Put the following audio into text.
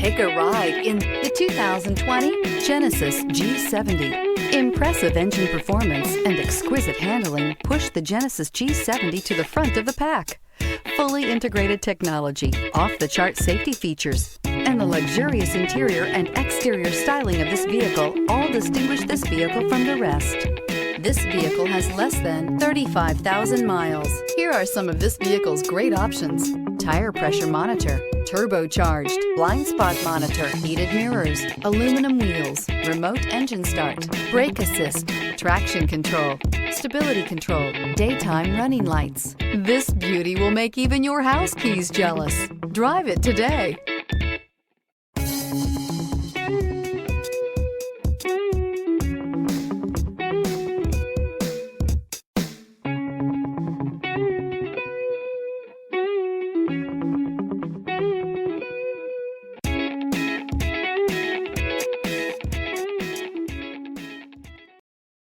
Take a ride in the 2020 Genesis G70. Impressive engine performance and exquisite handling push the Genesis G70 to the front of the pack. Fully integrated technology, off-the-chart safety features, and the luxurious interior and exterior styling of this vehicle all distinguish this vehicle from the rest. This vehicle has less than 35,000 miles. Here are some of this vehicle's great options: tire pressure monitor, turbocharged, blind spot monitor, heated mirrors, aluminum wheels, remote engine start, brake assist, traction control, stability control, daytime running lights. This beauty will make even your house keys jealous. Drive it today.